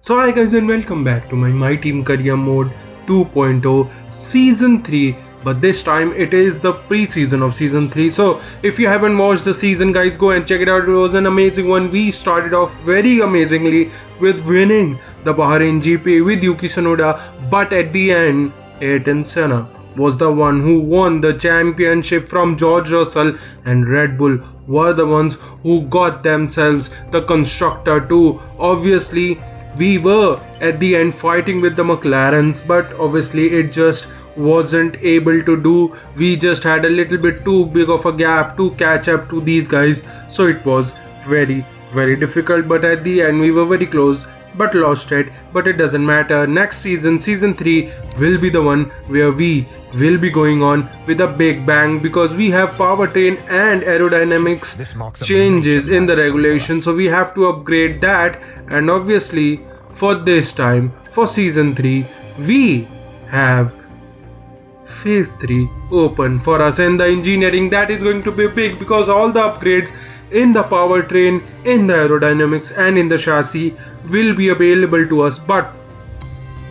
So hi guys and welcome back to my team career mode 2.0 season 3, but this time it is the pre-season of season 3. So if you haven't watched the season, guys, go and check it out. It was an amazing one. We started off very amazingly with winning the Bahrain GP with Yuki Tsunoda, but at the end Ayrton Senna was the one who won the championship from George Russell, and Red Bull were the ones who got themselves the constructor too. Obviously we were at the end fighting with the McLarens, but obviously it just wasn't able to do. We just had a little bit too big of a gap to catch up to these guys, so it was very difficult. But at the end we were very close but lost it, but it doesn't matter. Next season, season 3, will be the one where we will be going on with a big bang, because we have powertrain and aerodynamics changes in the regulation, so we have to upgrade that. And obviously for this time, for season 3, we have phase 3 open for us, and the engineering that is going to be big, because all the upgrades in the powertrain, in the aerodynamics and in the chassis will be available to us. But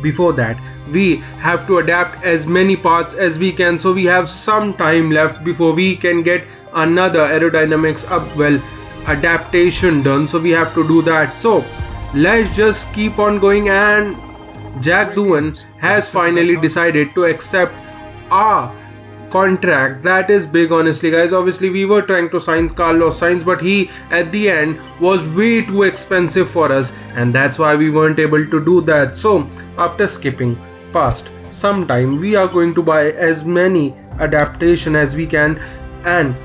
before that we have to adapt as many parts as we can, so we have some time left before we can get another aerodynamics adaptation done, so we have to do that. So let's just keep on going, and Jack Doohan has finally decided to accept our contract. That is big, honestly, guys. Obviously we were trying to sign Carlos Sainz, but he at the end was way too expensive for us, and that's why we weren't able to do that. So after skipping past some time, we are going to buy as many adaptation as we can, and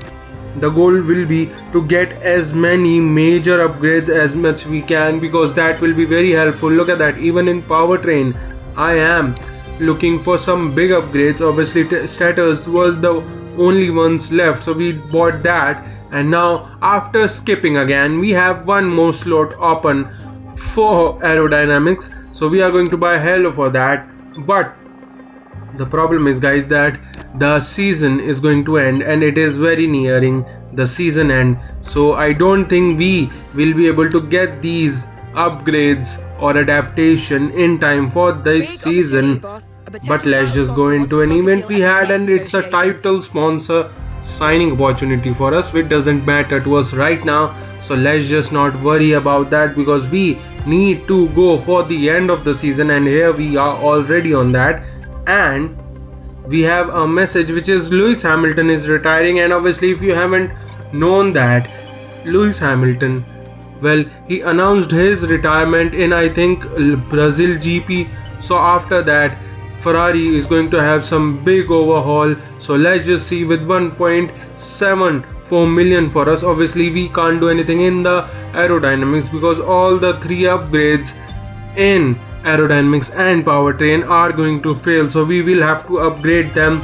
the goal will be to get as many major upgrades as much we can, because that will be very helpful. Look at that, even in powertrain I am looking for some big upgrades. Obviously status was the only ones left, so we bought that. And now after skipping again, we have one more slot open for aerodynamics, so we are going to buy halo for that. But the problem is, guys, that the season is going to end, and it is very nearing the season end, so I don't think we will be able to get these upgrades or adaptation in time for this season. But let's just go into an event we had, and it's a title sponsor signing opportunity for us, which doesn't matter to us right now, so let's just not worry about that, because we need to go for the end of the season, and here we are already on that. And we have a message which is Lewis Hamilton is retiring, and obviously if you haven't known that, Lewis Hamilton, well, he announced his retirement in, I think, Brazil GP. So after that Ferrari is going to have some big overhaul, so let's just see. With 1.74 million for us, obviously we can't do anything in the aerodynamics, because all the 3 upgrades in aerodynamics and powertrain are going to fail, so we will have to upgrade them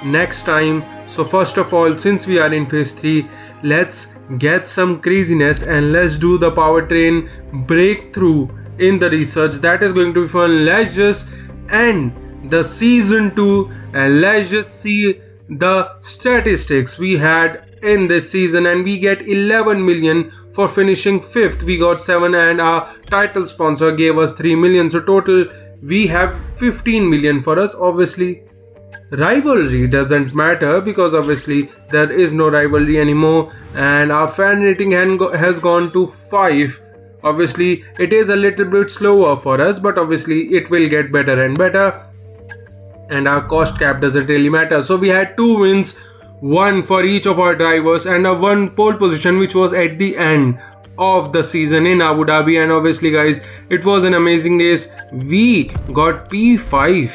next time. So first of all, since we are in phase 3, let's get some craziness and let's do the powertrain breakthrough in the research. That is going to be fun. Let's just end the season 2 and let's just see the statistics we had in this season. And we get 11 million for finishing 5th. We got 7, and our title sponsor gave us 3 million, so total we have 15 million for us. Obviously rivalry doesn't matter, because obviously there is no rivalry anymore, and our fan rating has gone to 5. Obviously it is a little bit slower for us, but obviously it will get better and better, and our cost cap doesn't really matter. So we had 2 wins, 1 for each of our drivers, and a 1 pole position, which was at the end of the season in Abu Dhabi. And obviously, guys, it was an amazing days. We got P5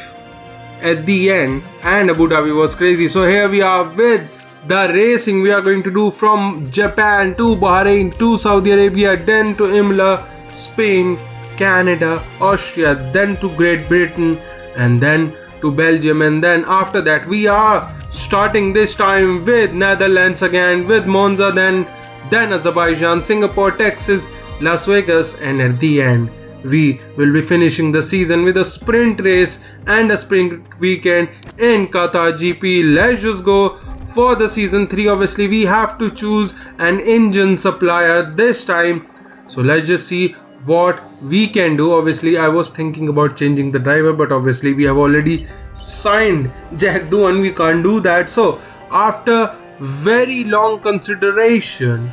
at the end, and Abu Dhabi was crazy. So here we are with the racing we are going to do from Japan to Bahrain to Saudi Arabia, then to Imola, Spain, Canada, Austria, then to Great Britain, and then to Belgium. And then after that we are starting this time with Netherlands again, with Monza, then Azerbaijan, Singapore, Texas, Las Vegas, and at the end we will be finishing the season with a sprint race and a sprint weekend in Qatar GP. Let's just go for the season 3. Obviously we have to choose an engine supplier this time, so let's just see what we can do. Obviously I was thinking about changing the driver, but obviously we have already signed Jack Duan, we can't do that. So after very long consideration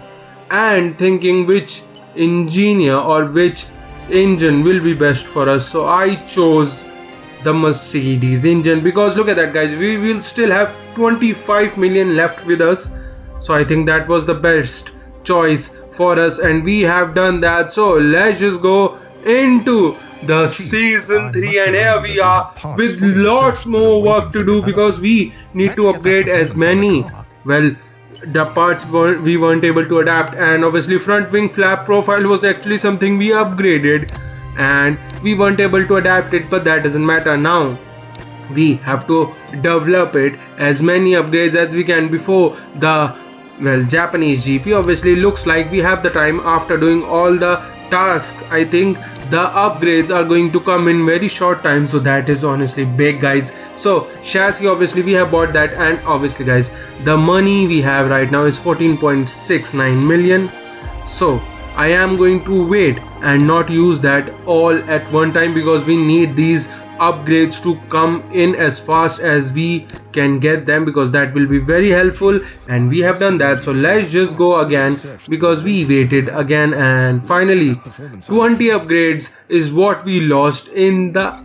and thinking which engineer or which engine will be best for us, so I chose the Mercedes engine, because look at that guys, we will still have 25 million left with us. So I think that was the best choice for us, and we have done that. So let's just go into the season 3, and here we are with lots more work to do, because we need to upgrade as many, well, the parts we weren't able to adapt. And obviously front wing flap profile was actually something we upgraded and we weren't able to adapt it, but that doesn't matter. Now we have to develop it as many upgrades as we can before the, well, Japanese GP. Obviously looks like we have the time after doing all the tasks. I think the upgrades are going to come in very short time, so that is honestly big guys. So chassis, obviously we have bought that, and obviously guys, the money we have right now is 14.69 million. So I am going to wait and not use that all at one time, because we need these upgrades to come in as fast as we can get them, because that will be very helpful, and we have done that. So let's just go again, because we waited again, and finally 20 upgrades is what we lost in the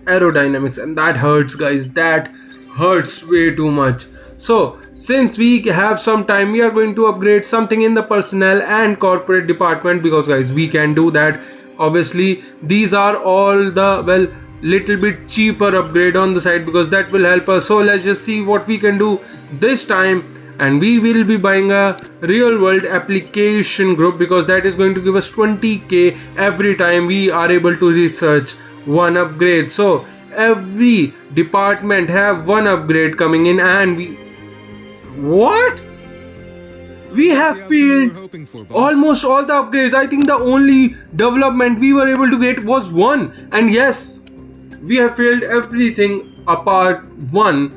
aerodynamics, and that hurts guys, that hurts way too much. So since we have some time, we are going to upgrade something in the personnel and corporate department, because guys we can do that. Obviously these are all the, well, little bit cheaper upgrade on the side, because that will help us. So let's just see what we can do this time, and we will be buying a real world application group, because that is going to give us 20k every time we are able to research one upgrade. So every department have one upgrade coming in, and we have failed almost all the upgrades. I think the only development we were able to get was one, and yes, we have failed everything apart one,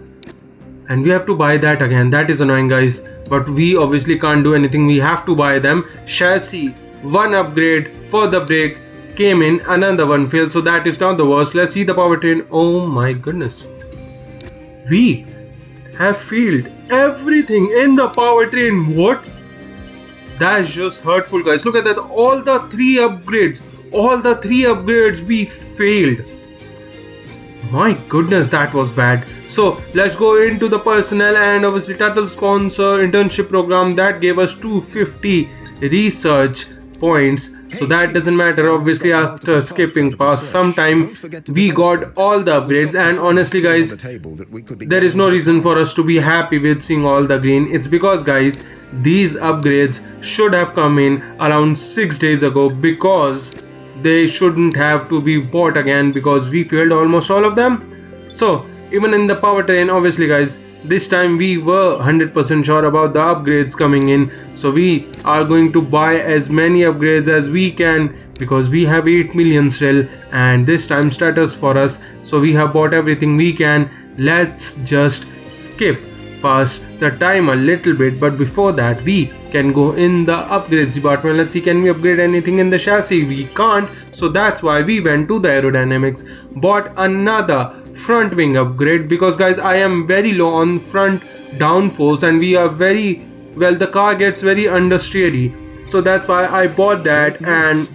and we have to buy that again. That is annoying guys, but we obviously can't do anything, we have to buy them. Chassis, one upgrade for the brake came in, another one failed, so that is not the worst. Let's see the powertrain. Oh my goodness, we have failed everything in the powertrain. What? That's just hurtful guys. Look at that, all the three upgrades we failed. My goodness, that was bad. So let's go into the personnel, and obviously Turtle sponsor internship program that gave us 250 research points. So that doesn't matter. Obviously after skipping past some time, we got all the upgrades, and honestly guys, there is no reason for us to be happy with seeing all the green. It's because guys, these upgrades should have come in around 6 days ago, because they shouldn't have to be bought again, because we failed almost all of them. So even in the powertrain, obviously guys, this time we were 100% sure about the upgrades coming in, so we are going to buy as many upgrades as we can, because we have 8 million still, and this time status for us, so we have bought everything we can. Let's just skip past the time a little bit, but before that we can go in the upgrades department. Let's see, can we upgrade anything in the chassis? We can't, so that's why we went to the aerodynamics, bought another front wing upgrade, because guys, I am very low on front downforce, and we are very, well, the car gets very understeery, so that's why I bought that, and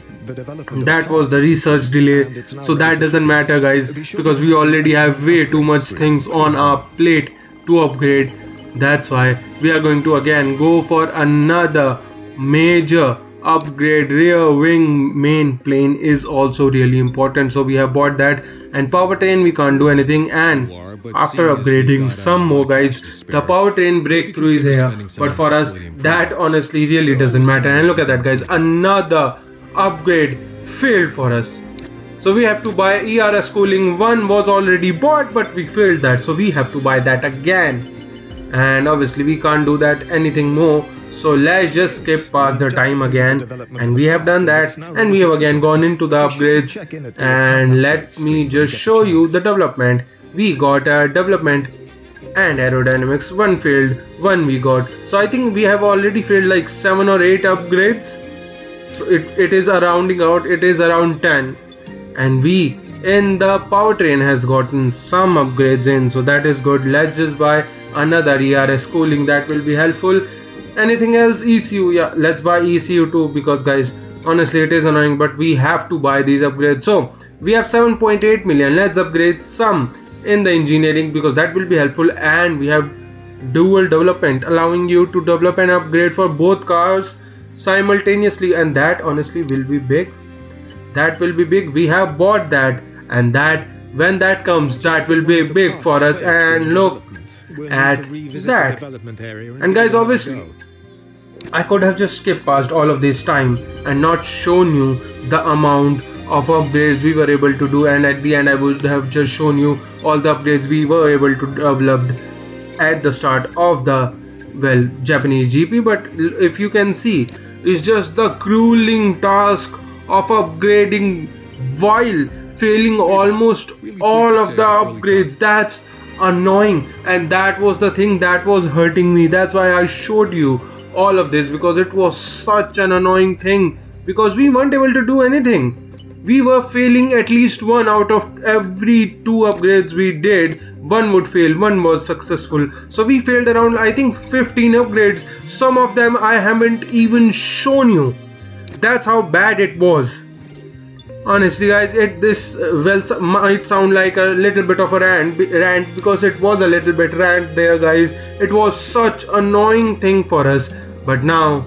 that was the research delay. So that doesn't matter guys, because we already have way too much things on our plate to upgrade. That's why we are going to again go for another major upgrade. Rear wing main plane is also really important, so we have bought that, and powertrain we can't do anything. And after upgrading some more guys, the powertrain breakthrough is here, but for us that honestly really doesn't matter. And look at that guys, another upgrade failed for us, so we have to buy ERS cooling. One was already bought, but we failed that, so we have to buy that again, and obviously we can't do that anything more. So let's just skip past the time again, and we have done that, and we have again gone into the upgrades. And let me just show you the development. We got a development and aerodynamics, one failed, one we got. So I think we have already failed like 7 or 8 upgrades. So it is rounding out, it is around 10. And we in the powertrain has gotten some upgrades in, so that is good. Let's just buy another ERS cooling, that will be helpful. Anything else? ECU, yeah, let's buy ECU too, because guys, honestly it is annoying, but we have to buy these upgrades. So we have 7.8 million. Let's upgrade some in the engineering, because that will be helpful. And we have dual development, allowing you to develop and upgrade for both cars simultaneously, and that honestly will be big. That will be big. We have bought that, and that when that comes, that will be big for us. And look at that. And guys, obviously I could have just skipped past all of this time and not shown you the amount of upgrades we were able to do, and at the end I would have just shown you all the upgrades we were able to develop at the start of the Japanese GP. But if you can see, it's just the grueling task of upgrading while failing almost all of the upgrades. That's annoying, and that was the thing that was hurting me. That's why I showed you all of this, because it was such an annoying thing, because we weren't able to do anything. We were failing at least one out of every 2 upgrades we did. One would fail, one was successful. So we failed around, I think, 15 upgrades. Some of them I haven't even shown you. That's how bad it was. Honestly guys, this might sound like a little bit of a rant, because it was a little bit rant there guys. It was such annoying thing for us. But now,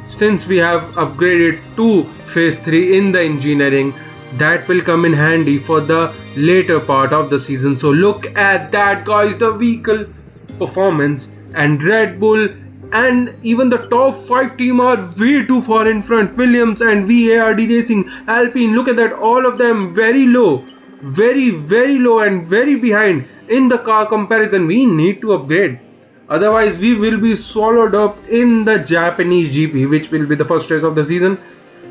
since we have upgraded to phase 3 in the engineering, that will come in handy for the later part of the season. So look at that guys, the vehicle performance, and Red Bull and even the top 5 team are way too far in front. Williams and VARD Racing, Alpine, look at that, all of them very low, very low and very behind in the car comparison. We need to upgrade, otherwise we will be swallowed up in the Japanese GP, which will be the first race of the season,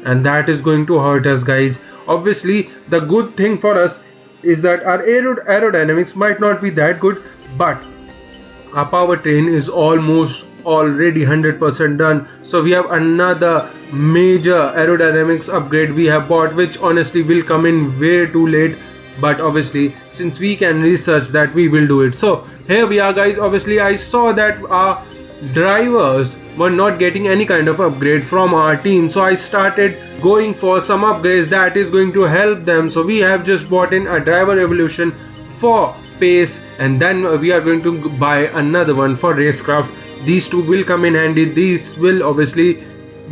and that is going to hurt us guys. Obviously the good thing for us is that our aerodynamics might not be that good, but our powertrain is almost already 100% done. So we have another major aerodynamics upgrade we have bought, which honestly will come in way too late, but obviously since we can research that, we will do it. So here we are guys. Obviously I saw that our drivers were not getting any kind of upgrade from our team, so I started going for some upgrades that is going to help them. So we have just bought in a driver evolution for pace, and then we are going to buy another one for racecraft. These two will come in handy. These will obviously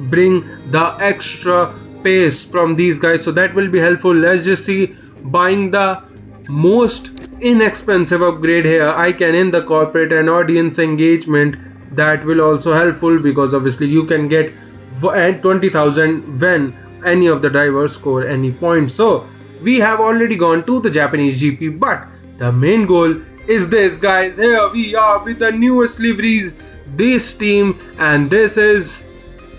bring the extra pace from these guys, so that will be helpful. Let's just see, buying the most inexpensive upgrade here, I can in the corporate and audience engagement. That will also helpful, because obviously you can get 20,000 when any of the drivers score any points. So we have already gone to the Japanese GP, but the main goal is this guys. Here we are with the newest liveries, this team, and this is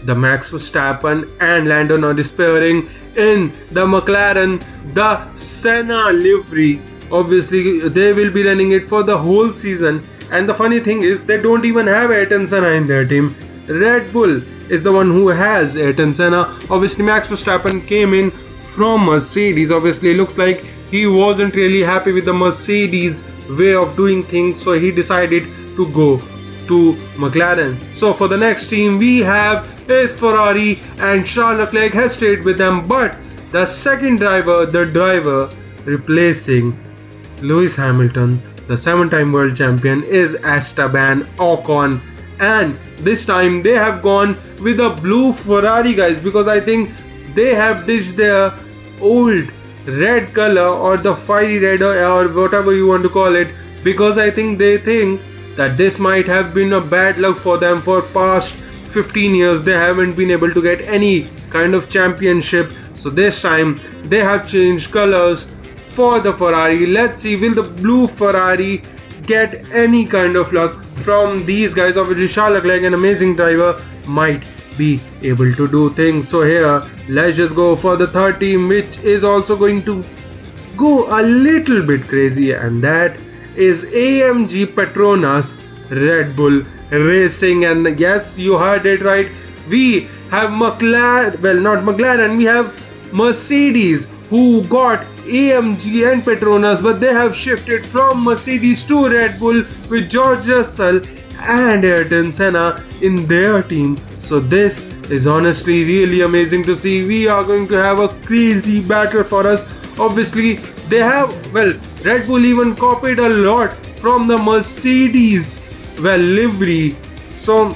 the Max Verstappen and Lando Norris pairing in the McLaren, the Senna livery. Obviously they will be running it for the whole season, and the funny thing is they don't even have Ayrton Senna in their team. Red Bull is the one who has Ayrton Senna. Obviously Max Verstappen came in from Mercedes. Obviously looks like he wasn't really happy with the Mercedes way of doing things, so he decided to go to McLaren. So for the next team we have is Ferrari, and Charles Leclerc has stayed with them, but the second driver, the driver replacing Lewis Hamilton, the 7-time world champion, is Esteban Ocon. And this time they have gone with a blue Ferrari guys, because I think they have ditched their old red color, or the fiery red, or whatever you want to call it, because I think they think that this might have been a bad luck for them. For past 15 years they haven't been able to get any kind of championship, so this time they have changed colors for the Ferrari. Let's see, will the blue Ferrari get any kind of luck from these guys? Obviously Charles Leclerc, an amazing driver, might be able to do things. So here let's just go for the third team, which is also going to go a little bit crazy, and that is AMG Petronas Red Bull Racing. And yes, you heard it right, we have McLaren, well, not McLaren, we have Mercedes, who got AMG and Petronas, but they have shifted from Mercedes to Red Bull with George Russell and Ayrton Senna in their team. So this is honestly really amazing to see. We are going to have a crazy battle for us. Obviously, they have, well, Red Bull even copied a lot from the Mercedes, well, livery. So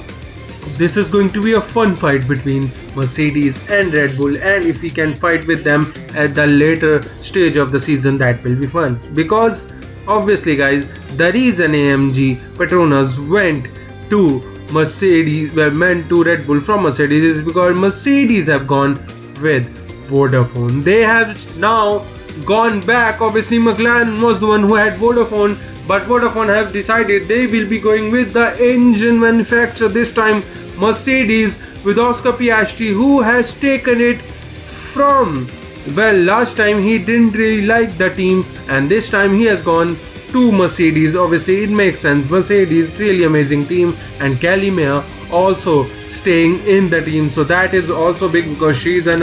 this is going to be a fun fight between Mercedes and Red Bull, and if we can fight with them at the later stage of the season, that will be fun. Because obviously guys, the reason AMG Petronas went to Mercedes, well, meant to Red Bull from Mercedes, is because Mercedes have gone with Vodafone. They have now gone back. Obviously McLaren was the one who had Vodafone, but Vodafone have decided they will be going with the engine manufacturer this time, Mercedes, with Oscar Piastri, who has taken it from, well, last time he didn't really like the team, and this time he has gone to Mercedes. Obviously it makes sense, Mercedes really amazing team, and Kelly Mayer also staying in the team, so that is also big because she's an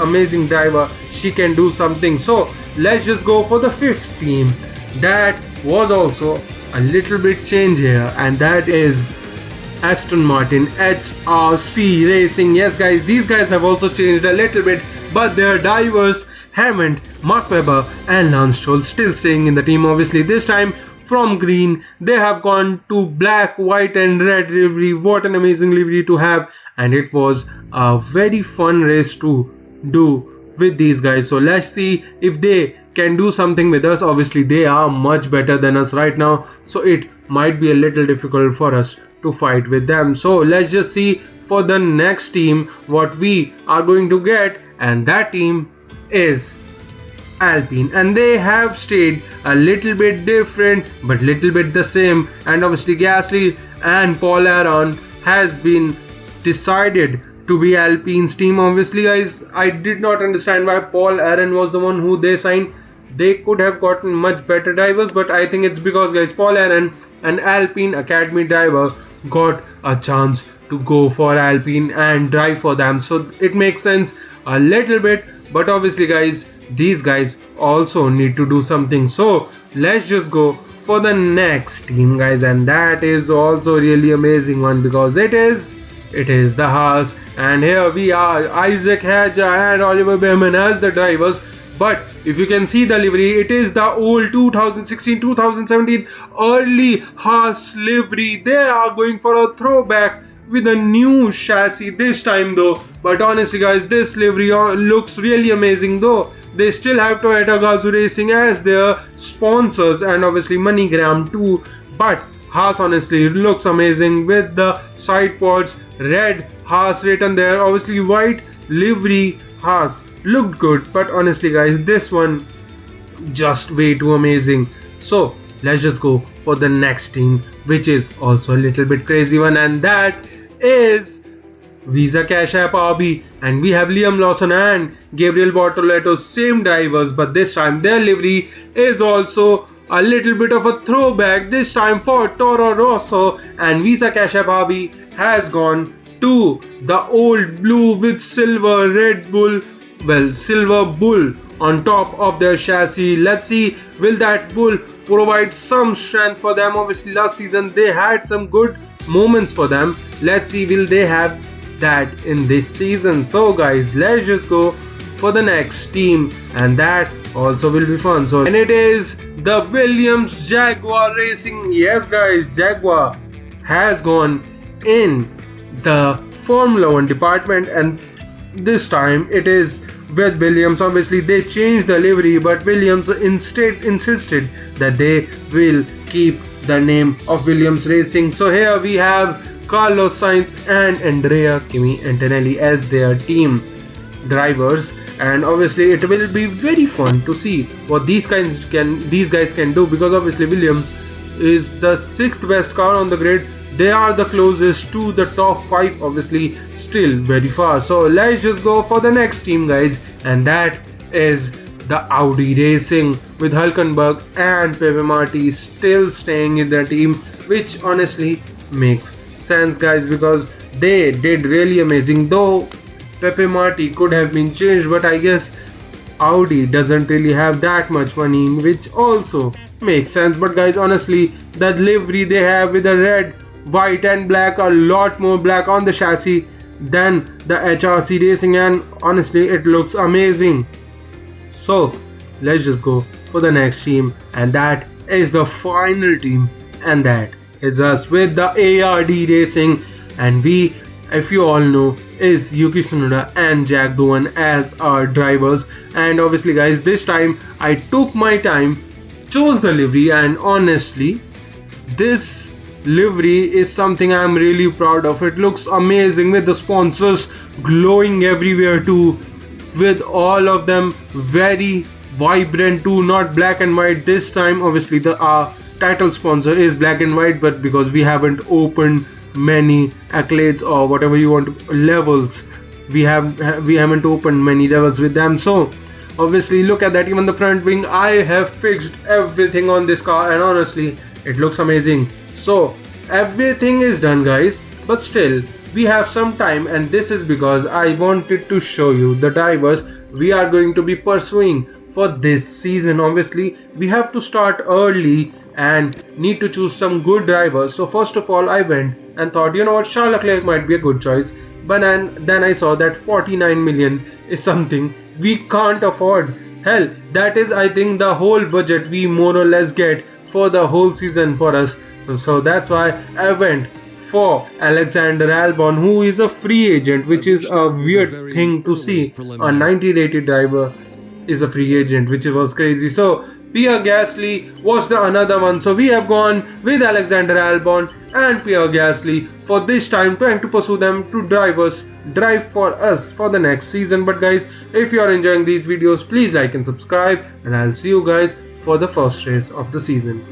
amazing driver. She can do something. So let's just go for the fifth team that was also a little bit change here, and that is Aston Martin HRC Racing. Yes guys, these guys have also changed a little bit, but their drivers haven't. Mark Webber and Lance Stroll still staying in the team. Obviously this time from green they have gone to black, white and red livery. What an amazing livery to have, and it was a very fun race to do with these guys. So let's see if they can do something with us. Obviously they are much better than us right now, so it might be a little difficult for us to fight with them. So let's just see for the next team what we are going to get, and that team is Alpine, and they have stayed a little bit different but little bit the same. And obviously Gasly and Paul Aron has been decided to be Alpine's team. Obviously guys, I did not understand why Paul Aron was the one who they signed. They could have gotten much better drivers, but I think it's because guys, Paul Aron, an Alpine Academy driver, got a chance to go for Alpine and drive for them, so it makes sense a little bit. But obviously guys, these guys also need to do something. So let's just go for the next team guys, and that is also really amazing one because it is the Haas, and here we are, Isaac Hadjar and Oliver Behrman as the drivers. But if you can see the livery, it is the old 2016-2017 early Haas livery. They are going for a throwback with a new chassis this time though. But honestly guys, this livery looks really amazing though. They still have Toyota Gazoo Racing as their sponsors, and obviously MoneyGram too. But Haas honestly looks amazing with the side pods, red Haas written there. Obviously white livery Haas looked good, but honestly guys, this one just way too amazing. So let's just go for the next team, which is also a little bit crazy one, and that is Visa Cash App RB, and we have Liam Lawson and Gabriel Bortoleto, same drivers, but this time their livery is also a little bit of a throwback this time for Toro Rosso, and Visa Cash App RB has gone to the old blue with silver Red Bull, well, silver bull on top of their chassis. Let's see, will that bull provide some strength for them? Obviously last season they had some good moments for them. Let's see, will they have that in this season? So guys, let's just go for the next team, and that also will be fun. So, and it is the Williams Jaguar Racing. Yes guys, Jaguar has gone in the Formula 1 department, and this time it is with Williams. Obviously they changed the livery, but Williams instead insisted that they will keep the name of Williams Racing. So here we have Carlos Sainz and Andrea Kimi Antonelli as their team drivers, and obviously it will be very fun to see what these guys can do, because obviously Williams is the 6th best car on the grid. They are the closest to the top 5, obviously still very far. So let's just go for the next team guys, and that is the Audi Racing with Hülkenberg and Pepe Marti still staying in their team, which honestly makes sense guys, because they did really amazing. Though Pepe Marti could have been changed, but I guess Audi doesn't really have that much money, which also makes sense. But guys, honestly, the livery they have with the red, white and black, a lot more black on the chassis than the HRC Racing, and honestly it looks amazing. So let's just go for the next team, and that is the final team, and that is us with the ARD Racing. And we, if you all know, is Yuki Tsunoda and Jack Doohan as our drivers. And obviously guys, this time I took my time, chose the livery, and honestly this livery is something I'm really proud of. It looks amazing with the sponsors glowing everywhere too, with all of them very vibrant too, not black and white this time. Obviously the title sponsor is black and white, but because we haven't opened many accolades or whatever you want levels, we haven't opened many levels with them. So obviously look at that, even the front wing, I have fixed everything on this car, and honestly it looks amazing. So everything is done guys, but still we have some time, and this is because I wanted to show you the drivers we are going to be pursuing for this season. Obviously we have to start early and need to choose some good drivers. So first of all I went and thought, you know what, Charles Leclerc might be a good choice, but then I saw that 49 million is something we can't afford. Hell, that is I think the whole budget we more or less get for the whole season for us. So that's why I went for Alexander Albon, who is a free agent, which is a weird thing to see. A 90 rated driver is a free agent, which was crazy. So Pierre Gasly was the another one. So we have gone with Alexander Albon and Pierre Gasly for this time, trying to pursue them to drive for us for the next season. But guys, if you are enjoying these videos, please like and subscribe, and I'll see you guys for the first race of the season.